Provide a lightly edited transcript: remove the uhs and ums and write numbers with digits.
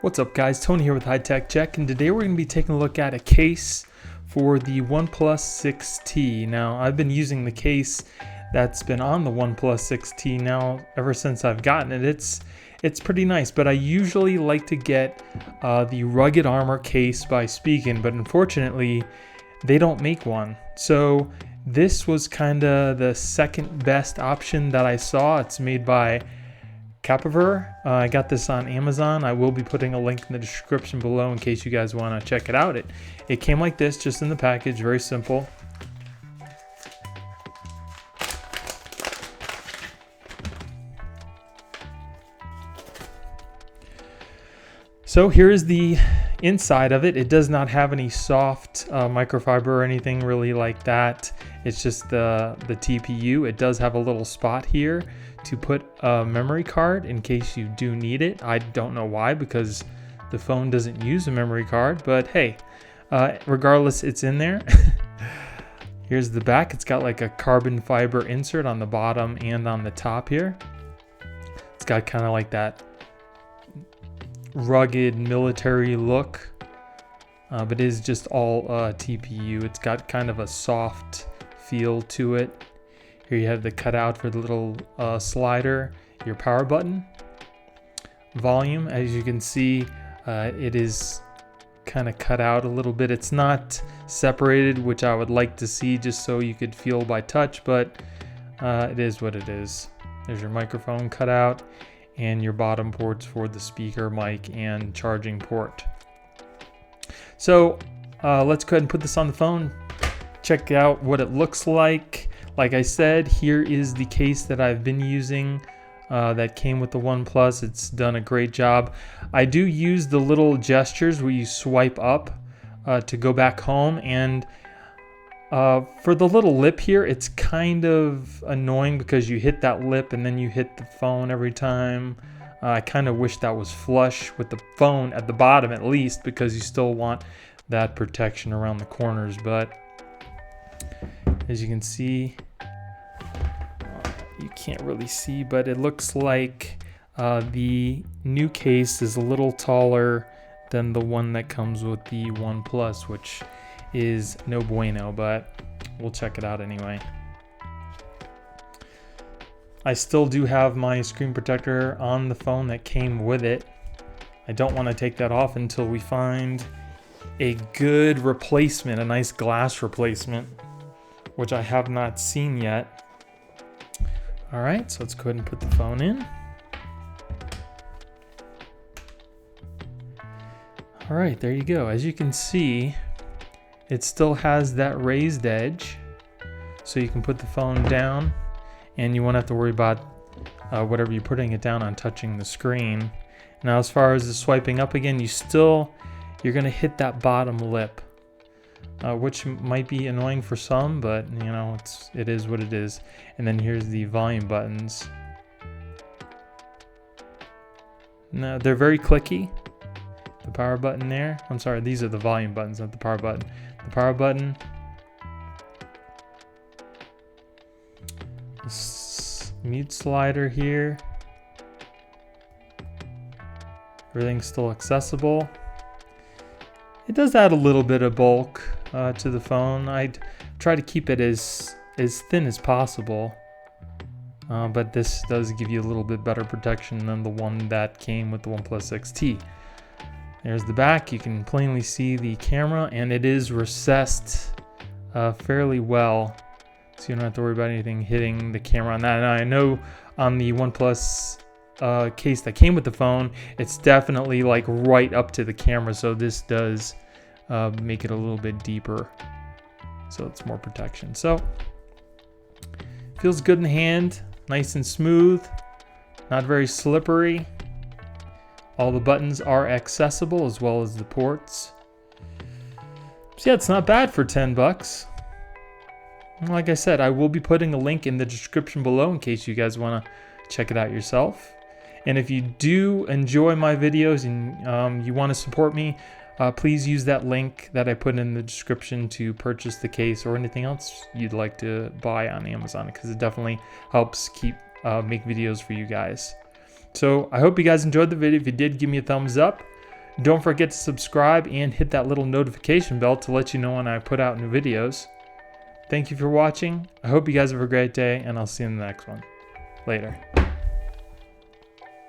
What's up guys, Tony here with High Tech Check, and today we're going to be taking a look at a case for the OnePlus 6T. Now I've been using the case that's been on the OnePlus 6T now ever since I've gotten it. It's pretty nice, but I usually like to get the Rugged Armor case by Spigen, but unfortunately they don't make one. So this was kind of the second best option that I saw. It's made by Capaver. I got this on Amazon. I will be putting a link in the description below in case you guys want to check it out. It came like this, just in the package, very simple. So here is the inside of it. It does not have any soft microfiber or anything really like that. It's just the TPU. It does have a little spot here to put a memory card in case you do need it. I don't know why, because the phone doesn't use a memory card, but hey, regardless, it's in there. Here's the back. It's got like a carbon fiber insert on the bottom and on the top here. It's got kind of like that rugged military look, but it is just all TPU. It's got kind of a soft feel to it. Here you have the cutout for the little slider, your power button. Volume, as you can see, it is kind of cut out a little bit. It's not separated, which I would like to see just so you could feel by touch, but it is what it is. There's your microphone cutout and your bottom ports for the speaker, mic, and charging port. So let's go ahead and put this on the phone. Check out what it looks like. Like I said, here is the case that I've been using that came with the OnePlus. It's done a great job. I do use the little gestures where you swipe up to go back home, and for the little lip here, it's kind of annoying because you hit that lip and then you hit the phone every time. I kind of wish that was flush with the phone at the bottom at least, because you still want that protection around the corners. But as you can see, you can't really see, but it looks like the new case is a little taller than the one that comes with the OnePlus, which is no bueno, but we'll check it out anyway. I still do have my screen protector on the phone that came with it. I don't want to take that off until we find a good replacement, a nice glass replacement, which I have not seen yet. All right, so let's go ahead and put the phone in. All right, there you go. As you can see, it still has that raised edge, so you can put the phone down and you won't have to worry about whatever you're putting it down on touching the screen. Now, as far as the swiping up again, you're gonna hit that bottom lip, which might be annoying for some, but you know, it is what it is. And then here's the volume buttons. Now, they're very clicky. The power button there. I'm sorry, these are the volume buttons, not the power button. The power button. Mute slider here. Everything's still accessible. It does add a little bit of bulk to the phone. I'd try to keep it as thin as possible, but this does give you a little bit better protection than the one that came with the OnePlus 6T. There's the back. You can plainly see the camera, and it is recessed fairly well, so you don't have to worry about anything hitting the camera on that. And I know on the OnePlus case that came with the phone, it's definitely like right up to the camera, so this does make it a little bit deeper, so it's more protection. So feels good in the hand, nice and smooth, not very slippery. All the buttons are accessible, as well as the ports. So yeah, it's not bad for 10 bucks. Like I said, I will be putting a link in the description below in case you guys want to check it out yourself. And if you do enjoy my videos and you want to support me, please use that link that I put in the description to purchase the case or anything else you'd like to buy on Amazon, because it definitely helps make videos for you guys. So I hope you guys enjoyed the video. If you did, give me a thumbs up. Don't forget to subscribe and hit that little notification bell to let you know when I put out new videos. Thank you for watching. I hope you guys have a great day, and I'll see you in the next one. Later.